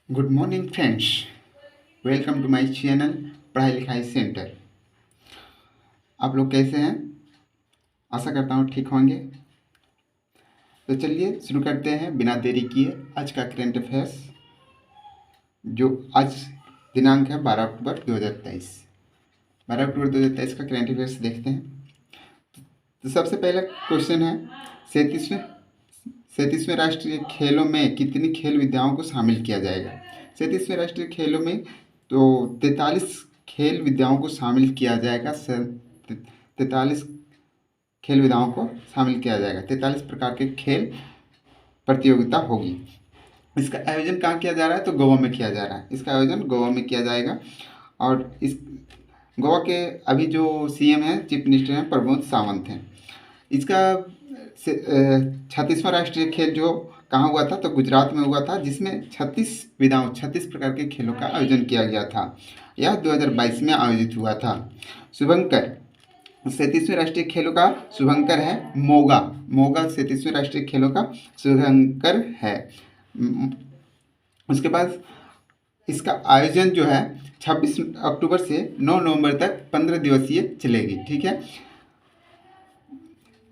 Good morning friends. Welcome to my channel Padhai Likhai centre. आप लोग कैसे हैं? आशा करता हूँ ठीक होंगे। तो चलिए शुरू करते हैं बिना देरी किए आज का करंट अफेयर्स, जो आज दिनांक है 12 अक्टूबर 2023। 12 अक्टूबर 2023 का करंट अफेयर्स देखते हैं। तो सबसे पहला क्वेश्चन है, 37वें राष्ट्रीय खेलों में कितनी खेल विधाओं को शामिल किया जाएगा? 37वें राष्ट्रीय खेलों में तो 43 खेल विधाओं को शामिल किया जाएगा। 43 खेल विधाओं को शामिल किया जाएगा। 43 प्रकार के खेल प्रतियोगिता होगी। इसका आयोजन कहाँ किया जा रहा है? तो गोवा में किया जा रहा है। इसका आयोजन गोवा में किया जाएगा। और इस गोवा के अभी जो सीएम हैं, चीफ मिनिस्टर हैं, प्रमोद सावंत हैं। इसका 36वां राष्ट्रीय खेल जो कहाँ हुआ था? तो गुजरात में हुआ था, जिसमें 36 प्रकार के खेलों का आयोजन किया गया था। यह 2022 में आयोजित हुआ था। शुभंकर 37वें राष्ट्रीय खेलों का शुभंकर है मोगा। 37वें राष्ट्रीय खेलों का शुभंकर है। उसके बाद इसका आयोजन जो है 26 अक्टूबर से 9 नवंबर तक 15 दिवसीय चलेगी। ठीक है।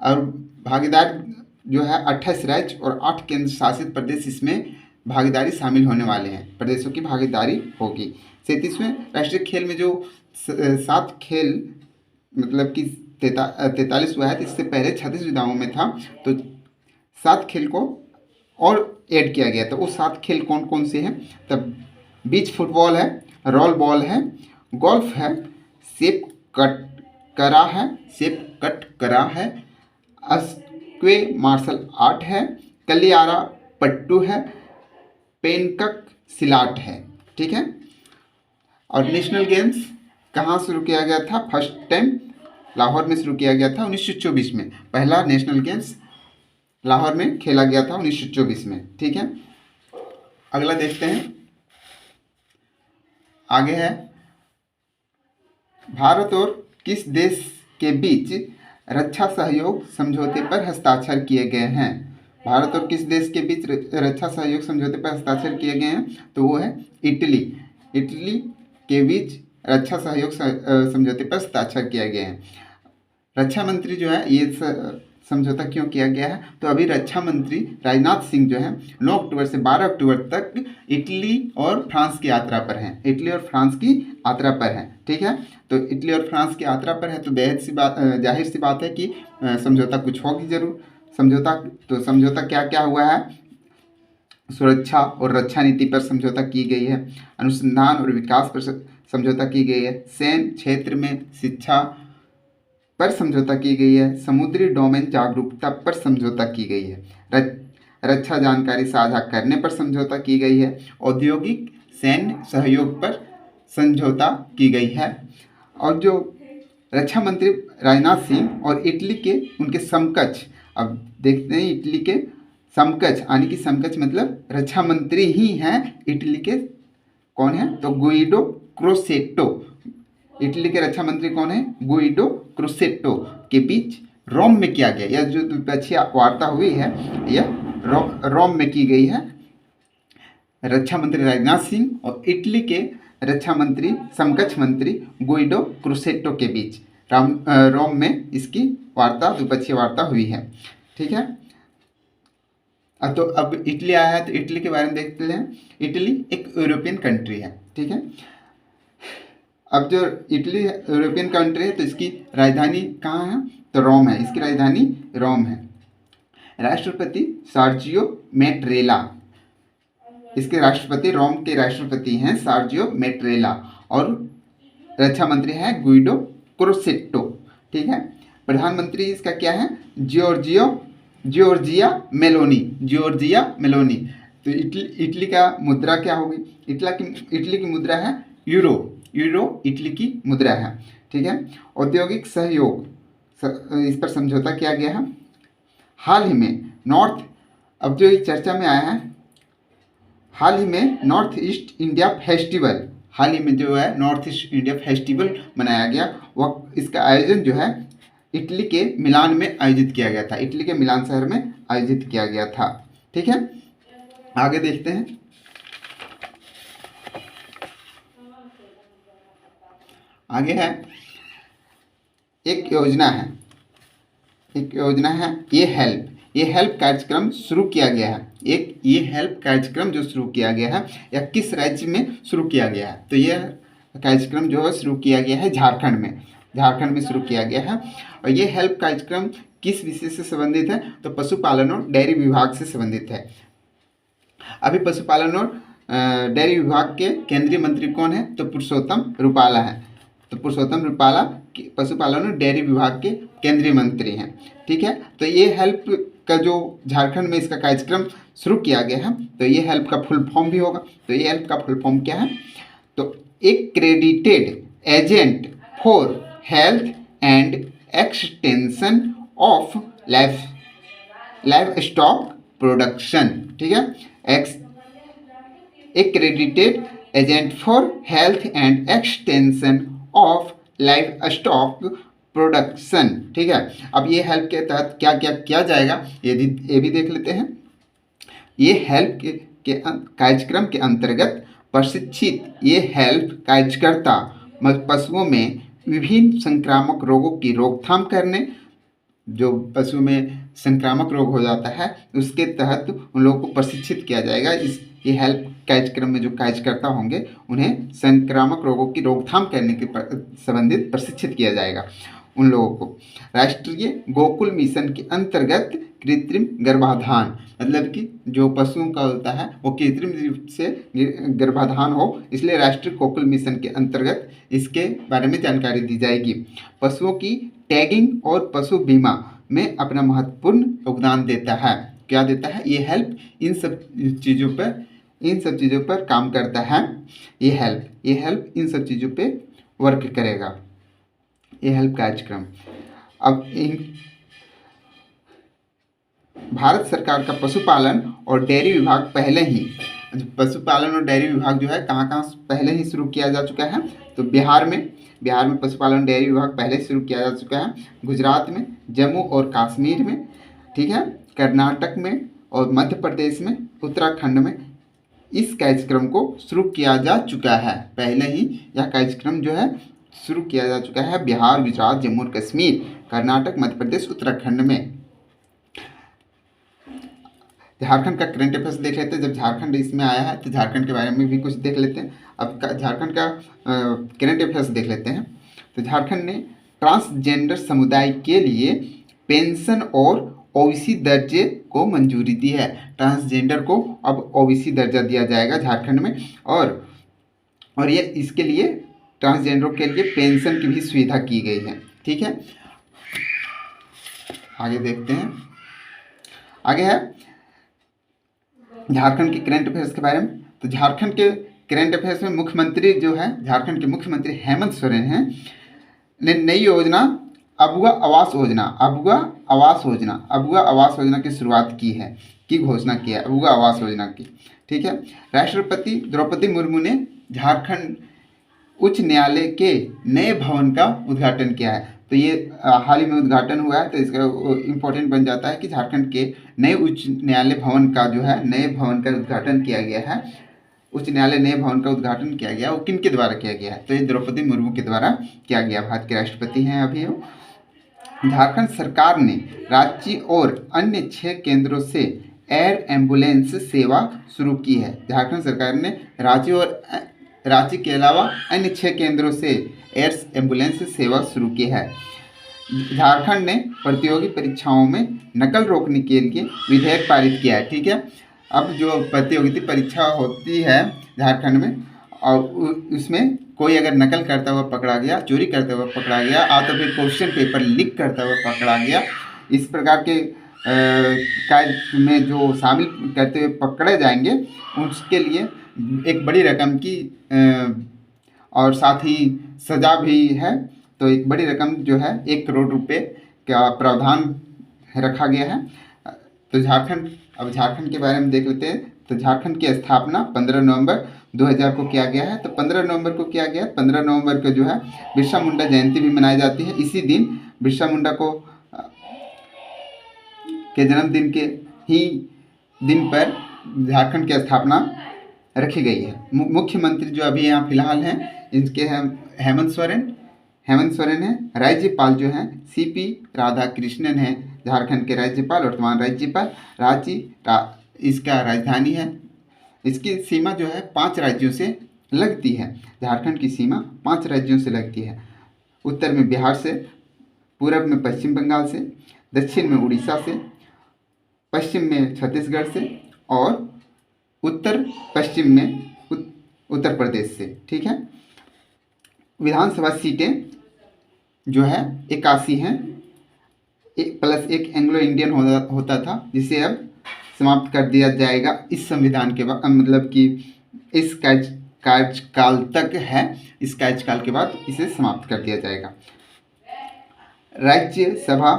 और भागीदार जो है 28 राज्य और 8 केंद्र शासित प्रदेश इसमें भागीदारी शामिल होने वाले हैं। प्रदेशों की भागीदारी होगी। 37वें राष्ट्रीय खेल में जो 7 खेल मतलब कि 43 हुआ है, तो इससे पहले 36 विधाओं में था, तो 7 खेल को और ऐड किया गया। तो वो 7 खेल कौन कौन से हैं? तब बीच फुटबॉल है, रोल बॉल है, गोल्फ है, सेप कट करा है, अस्क्वे मार्शल आर्ट है, कलियारा पट्टू है, पेनकक सिलाट है। ठीक है। और नेशनल गेम्स कहाँ शुरू किया गया था? फर्स्ट टाइम लाहौर में शुरू किया गया था 1924 में। पहला नेशनल गेम्स लाहौर में खेला गया था 1924 में। ठीक है। अगला देखते हैं। आगे है, भारत और किस देश के बीच रक्षा सहयोग समझौते पर हस्ताक्षर किए गए हैं? भारत और किस देश के बीच रक्षा सहयोग समझौते पर हस्ताक्षर किए गए हैं? तो वो है इटली। इटली के बीच रक्षा सहयोग समझौते पर हस्ताक्षर किया गया है। रक्षा मंत्री जो है, ये समझौता क्यों किया गया है? तो अभी रक्षा मंत्री राजनाथ सिंह जो है 9 अक्टूबर से 12 अक्टूबर तक इटली और फ्रांस की यात्रा पर हैं। इटली और फ्रांस की यात्रा पर हैं। ठीक है। तो इटली और फ्रांस की यात्रा पर है, तो बेहद सी बात, जाहिर सी बात है कि समझौता कुछ होगी जरूर। समझौता क्या क्या हुआ है? सुरक्षा और रक्षा नीति पर समझौता की गई है। अनुसंधान और विकास पर समझौता की गई है। सैन्य क्षेत्र में शिक्षा पर समझौता की गई है। समुद्री डोमेन जागरूकता पर समझौता की गई है। रक्षा जानकारी साझा करने पर समझौता की गई है। औद्योगिक सैन्य सहयोग पर समझौता की गई है। और जो रक्षा मंत्री राजनाथ सिंह और इटली के उनके समकक्ष, अब देखते हैं इटली के समकक्ष, यानी कि समकक्ष मतलब रक्षा मंत्री ही हैं इटली के। कौन है? तो गुइडो क्रोसेट्टो। इटली के रक्षा मंत्री कौन है? गुइडो क्रोसेट्टो के बीच रोम में किया गया। यह जो द्विपक्षीय वार्ता हुई है, यह रोम में की गई है। रक्षा मंत्री राजनाथ सिंह और इटली के रक्षा मंत्री समकक्ष मंत्री गुइडो क्रोसेट्टो के बीच रोम में इसकी वार्ता, द्विपक्षीय वार्ता हुई है। ठीक है। तो अब इटली आया है, तो इटली के बारे में देखते हैं। इटली एक यूरोपियन कंट्री है। ठीक है। अब जो इटली यूरोपियन कंट्री है, तो इसकी राजधानी कहाँ है? तो रोम है। इसकी राजधानी रोम है। राष्ट्रपति सार्जियो मेट्रेला, इसके राष्ट्रपति, रोम के राष्ट्रपति हैं सार्जियो मेट्रेला। और रक्षा मंत्री है गुइडो क्रोसेट्टो। ठीक है। प्रधानमंत्री इसका क्या है? Giorgia Meloni. तो इटली का मुद्रा क्या होगी? इटली की मुद्रा है यूरो इटली की मुद्रा है। ठीक है। औद्योगिक सहयोग, इस पर समझौता किया गया है। हाल ही में अब जो चर्चा में आया है, हाल ही में नॉर्थ ईस्ट इंडिया फेस्टिवल, हाल ही में जो है नॉर्थ ईस्ट इंडिया फेस्टिवल मनाया गया। वह इसका आयोजन जो है इटली के मिलान में आयोजित किया गया था। इटली के मिलान शहर में आयोजित किया गया था। ठीक है। आगे देखते हैं। आगे है एक योजना है, ये हेल्प कार्यक्रम शुरू किया गया है। ये हेल्प कार्यक्रम जो शुरू किया गया है या किस राज्य में शुरू किया गया है, तो यह कार्यक्रम जो है शुरू किया गया है झारखंड में शुरू किया गया है। और ये हेल्प कार्यक्रम किस विषय से संबंधित है, तो पशुपालन और डेयरी विभाग से संबंधित है। अभी पशुपालन और डेयरी विभाग के केंद्रीय मंत्री कौन है, तो पुरुषोत्तम रूपाला है। तो पुरुषोत्तम रूपाला पशुपालन और डेयरी विभाग के केंद्रीय मंत्री हैं। ठीक है, तो ये हेल्प का जो झारखंड में इसका कार्यक्रम शुरू किया गया है, तो ये हेल्प का फुल फॉर्म भी होगा। तो ये हेल्प का फुल फॉर्म क्या है, तो accredited agent for health and extension of life stock production. ठीक है, accredited agent for health and extension of life stock production. ठीक है, अब ये हेल्प के तहत क्या क्या किया जाएगा ये भी देख लेते हैं। ये हेल्प के कार्यक्रम के अंतर्गत प्रशिक्षित ये हेल्प कार्यकर्ता पशुओं में विभिन्न संक्रामक रोगों की रोकथाम करने, जो पशु में संक्रामक रोग हो जाता है उसके तहत उन लोगों को प्रशिक्षित किया जाएगा। ये हेल्प कार्यक्रम में जो कार्यकर्ता होंगे उन्हें संक्रामक रोगों की रोकथाम करने के संबंधित प्रशिक्षित किया जाएगा उन लोगों को। राष्ट्रीय गोकुल मिशन के अंतर्गत कृत्रिम गर्भाधान, मतलब कि जो पशुओं का होता है वो कृत्रिम रूप से गर्भाधान हो, इसलिए राष्ट्रीय गोकुल मिशन के अंतर्गत इसके बारे में जानकारी दी जाएगी। पशुओं की टैगिंग और पशु बीमा में अपना महत्वपूर्ण योगदान देता है। क्या देता है, ये हेल्प इन सब चीज़ों पर काम करता है। ये हेल्प इन सब चीज़ों पे वर्क करेगा, ये हेल्प कार्यक्रम। अब भारत सरकार का पशुपालन और डेयरी विभाग पहले ही जो है कहाँ पहले ही शुरू किया जा चुका है, तो बिहार में पशुपालन डेयरी विभाग पहले शुरू किया जा चुका है। गुजरात में, जम्मू और कश्मीर में, ठीक है, कर्नाटक में और मध्य प्रदेश में, उत्तराखंड में इस कार्यक्रम को शुरू किया जा चुका है। पहले ही यह कार्यक्रम जो है शुरू किया जा चुका है बिहार, गुजरात, जम्मू और कश्मीर, कर्नाटक, मध्य प्रदेश, उत्तराखंड में। झारखंड का करंट अफेयर्स देख लेते हैं। जब झारखंड इसमें आया है तो झारखंड के बारे में भी कुछ देख लेते हैं। अब झारखंड का करंट अफेयर्स देख लेते हैं। तो झारखंड ने ट्रांसजेंडर समुदाय के लिए पेंशन और ओबीसी दर्जे को मंजूरी दी है। ट्रांसजेंडर को अब ओबीसी दर्जा दिया जाएगा झारखंड में, और ये इसके लिए ट्रांसजेंडरों के लिए पेंशन की भी सुविधा की गई है। ठीक है, आगे देखते हैं। आगे है झारखंड के करंट अफेयर्स के बारे में। तो झारखंड के करंट अफेयर्स में मुख्यमंत्री जो है, झारखंड के मुख्यमंत्री हेमंत सोरेन हैं, ने नई योजना अबुआ आवास योजना की शुरुआत की घोषणा की है, अबुआ आवास योजना की। ठीक है, राष्ट्रपति द्रौपदी मुर्मू ने झारखंड उच्च न्यायालय के नए भवन का उद्घाटन किया है। तो ये हाल ही में उद्घाटन हुआ है, तो इसका इम्पोर्टेंट बन जाता है कि झारखंड के नए उच्च न्यायालय भवन का जो है नए भवन का उद्घाटन किया गया है। उच्च न्यायालय नए भवन का उद्घाटन किया गया, वो किन के द्वारा किया गया है, तो ये द्रौपदी मुर्मू के द्वारा किया गया। भारत के राष्ट्रपति हैं अभी वो। झारखंड सरकार ने रांची और अन्य 6 केंद्रों से एयर एम्बुलेंस सेवा शुरू की है। झारखंड सरकार ने रांची के अलावा अन्य 6 केंद्रों से एयर एम्बुलेंस सेवा शुरू की है। झारखंड ने प्रतियोगी परीक्षाओं में नकल रोकने के लिए विधेयक पारित किया है। ठीक है, अब जो प्रतियोगिता परीक्षा होती है झारखंड में, और उसमें कोई अगर नकल करता हुआ पकड़ा गया, चोरी करते हुए पकड़ा गया, तो फिर क्वेश्चन पेपर लीक करता हुआ पकड़ा गया, इस प्रकार के कार्य में जो शामिल करते हुए पकड़े जाएंगे, उसके लिए एक बड़ी रकम की और साथ ही सज़ा भी है। तो एक बड़ी रकम जो है 1 करोड़ रुपए का प्रावधान रखा गया है। तो अब झारखंड के बारे में देख लेते हैं। तो झारखंड की स्थापना 15 नवंबर 2000 को किया गया है। तो 15 नवंबर को किया गया, 15 नवंबर को जो है बिरसा मुंडा जयंती भी मनाई जाती है। इसी दिन बिरसा मुंडा के जन्मदिन के ही दिन पर झारखंड की स्थापना रखी गई है। मुख्यमंत्री जो अभी यहाँ फिलहाल हैं, इनके हैं हेमंत सोरेन, हेमंत सोरेन है। राज्यपाल जो हैं CP राधाकृष्णन है, झारखंड के राज्यपाल, वर्तमान राज्यपाल। इसका राजधानी है। इसकी सीमा जो है 5 राज्यों से लगती है। झारखंड की सीमा 5 राज्यों से लगती है। उत्तर में बिहार से, पूरब में पश्चिम बंगाल से, दक्षिण में उड़ीसा से, पश्चिम में छत्तीसगढ़ से और उत्तर पश्चिम में उत्तर प्रदेश से। ठीक है। विधानसभा सीटें जो है 81 हैं, प्लस एक एंग्लो इंडियन होता था, जिसे अब समाप्त कर दिया जाएगा इस संविधान के बाद, मतलब कि इस कार्यकाल तक है। इस कार्यकाल के बाद इसे समाप्त कर दिया जाएगा। राज्यसभा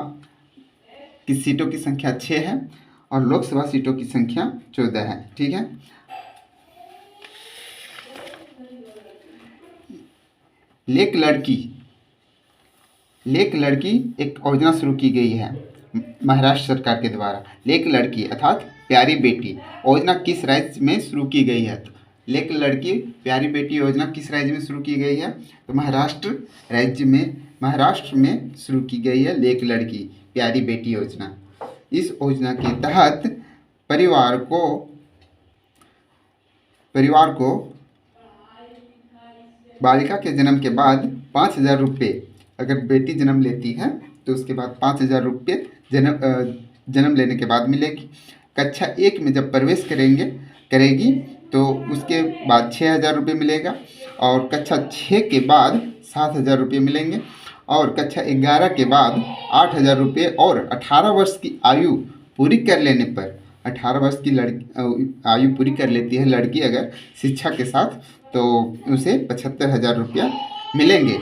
की सीटों की संख्या 6 है और लोकसभा सीटों की संख्या 14 है। ठीक है। लेक लड़की एक योजना शुरू की गई है महाराष्ट्र सरकार के द्वारा। लेक लड़की अर्थात प्यारी बेटी योजना किस राज्य में शुरू की गई है? तो लेक लड़की प्यारी बेटी योजना किस राज्य में शुरू की गई है? तो महाराष्ट्र में शुरू की गई है लेक लड़की प्यारी बेटी योजना। इस योजना के तहत परिवार को बालिका के जन्म के बाद 5,000 रुपये, अगर बेटी जन्म लेती है तो उसके बाद 5,000 रुपये जन्म लेने के बाद मिलेगी। कक्षा 1 में जब प्रवेश करेगी तो उसके बाद 6,000 रुपये मिलेगा और कक्षा 6 के बाद 7,000 रुपये मिलेंगे और कक्षा 11 के बाद 8,000 रुपये और 18 वर्ष की आयु पूरी कर लेने पर, 18 वर्ष की आयु पूरी कर लेती है लड़की अगर शिक्षा के साथ, तो उसे 75,000 रुपया मिलेंगे।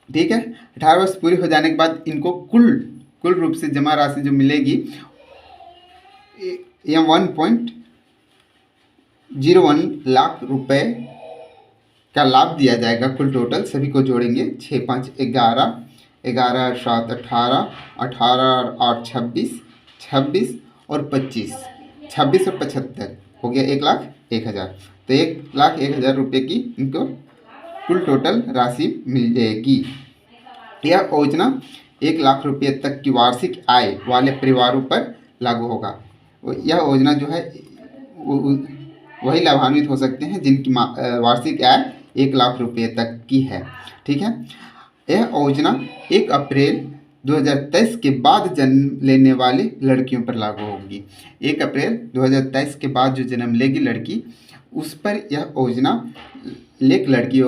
ठीक है। 18 वर्ष पूरी हो जाने के बाद इनको कुल रूप से जमा राशि जो मिलेगी यह 1.01 लाख रुपए का लाभ दिया जाएगा। कुल टोटल सभी को जोड़ेंगे 6 5 11, 11 7 18, 18 8 26, 26 और 25, 26 और 75 हो गया 1,01,000। तो 1,01,000 रुपये की इनको कुल टोटल राशि मिलेगी। यह योजना 1 लाख रुपये तक की वार्षिक आय वाले परिवारों पर लागू होगा। यह योजना जो है वही लाभान्वित हो सकते हैं जिनकी वार्षिक आय 1 लाख रुपये तक की है। ठीक है। यह योजना 1 अप्रैल 2023 के बाद जन्म लेने वाली लड़कियों पर लागू होगी। 1 अप्रैल 2023 के बाद जो जन्म लेगी लड़की, उस पर यह योजना लेक लड़की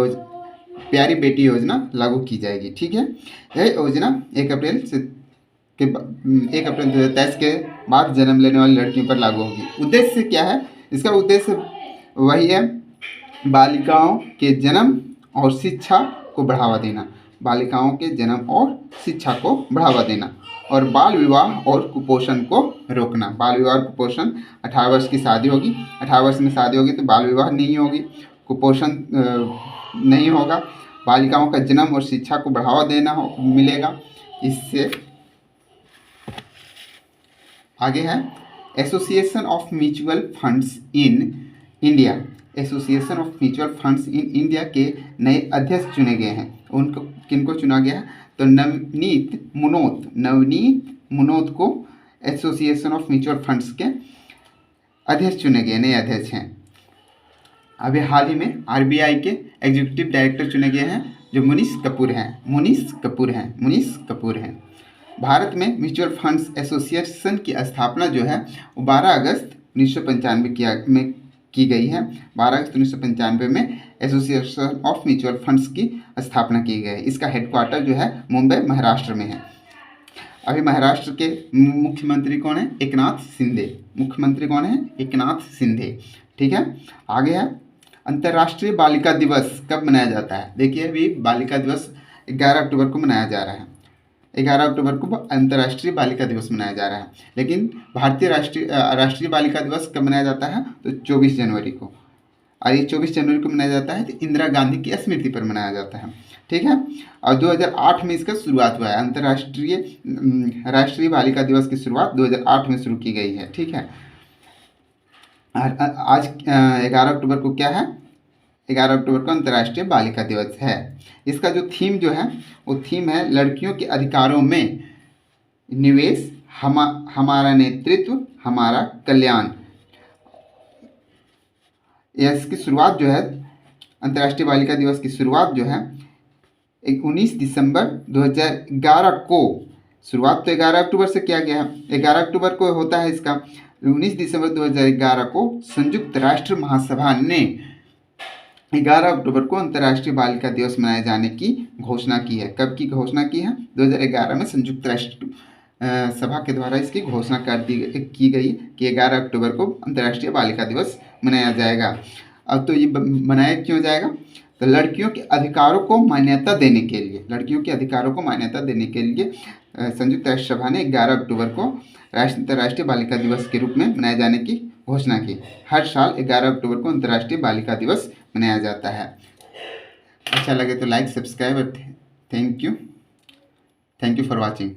प्यारी बेटी योजना लागू की जाएगी। ठीक है। यह योजना 1 अप्रैल 2023 के बाद जन्म लेने वाली लड़कियों पर लागू होगी। उद्देश्य क्या है? इसका उद्देश्य वही है, बालिकाओं के जन्म और शिक्षा को बढ़ावा देना, बालिकाओं के जन्म और शिक्षा को बढ़ावा देना और बाल विवाह और कुपोषण को रोकना। बाल विवाह और कुपोषण, 18 वर्ष की शादी होगी, 18 वर्ष में शादी होगी तो बाल विवाह नहीं होगी, कुपोषण नहीं होगा, बालिकाओं का जन्म और शिक्षा को बढ़ावा देना मिलेगा। इससे आगे है association of mutual funds in India. Association of mutual funds in India के नए अध्यक्ष चुने गए हैं। उनको किनको चुना गया है? तो नवनीत मुनोत को एसोसिएशन ऑफ म्यूचुअल फंड्स के अध्यक्ष चुने गए, नए अध्यक्ष हैं। अभी हाल ही में RBI के एग्जीक्यूटिव डायरेक्टर चुने गए हैं जो मुनीश कपूर हैं। भारत में म्यूचुअल फंड्स एसोसिएशन की स्थापना जो है वो 12 अगस्त 1995 में की गई है। 12 अगस्त 1995 में एसोसिएशन ऑफ म्यूचुअल फंड्स की स्थापना की गई है। इसका हेडक्वार्टर जो है मुंबई महाराष्ट्र में है। अभी महाराष्ट्र के मुख्यमंत्री कौन है? एकनाथ शिंदे। मुख्यमंत्री कौन है? एकनाथ शिंदे। ठीक है। आगे है अंतर्राष्ट्रीय बालिका दिवस कब मनाया जाता है? देखिए अभी बालिका दिवस 11 अक्टूबर को मनाया जा रहा है। 11 अक्टूबर को अंतर्राष्ट्रीय बालिका दिवस मनाया जा रहा है। लेकिन भारतीय राष्ट्रीय बालिका दिवस कब मनाया जाता है? तो 24 जनवरी को। और ये 24 जनवरी को मनाया जाता है तो इंदिरा गांधी की स्मृति पर मनाया जाता है। ठीक है। और 2008 में इसका शुरुआत हुआ है। राष्ट्रीय बालिका दिवस की शुरुआत 2008 में शुरू की गई है। ठीक है। आज 11 अक्टूबर को क्या है? 11 अक्टूबर को अंतर्राष्ट्रीय बालिका दिवस है। इसका जो थीम जो है वो थीम है लड़कियों के अधिकारों में निवेश, हमारा नेतृत्व, हमारा कल्याण। इसकी शुरुआत जो है, अंतर्राष्ट्रीय बालिका दिवस की शुरुआत जो है 19 दिसंबर 2011 को, शुरुआत तो 11 अक्टूबर से किया गया है, 11 अक्टूबर को होता है इसका। 19 दिसंबर 2011 को संयुक्त राष्ट्र महासभा ने 11 अक्टूबर को अंतर्राष्ट्रीय बालिका दिवस मनाए जाने की घोषणा की है। कब की घोषणा की है? 2011 में संयुक्त राष्ट्र सभा के द्वारा इसकी घोषणा की गई कि 11 अक्टूबर को अंतर्राष्ट्रीय बालिका दिवस मनाया जाएगा। अब तो ये मनाया क्यों जाएगा? तो लड़कियों के अधिकारों को मान्यता देने के लिए, लड़कियों के अधिकारों को मान्यता देने के लिए संयुक्त राष्ट्र सभा ने 11 अक्टूबर को अंतर्राष्ट्रीय बालिका दिवस के रूप में मनाए जाने की घोषणा की। हर साल 11 अक्टूबर को अंतर्राष्ट्रीय बालिका दिवस मनाया जाता है। अच्छा लगे तो लाइक, सब्सक्राइब और थैंक यू फॉर वॉचिंग।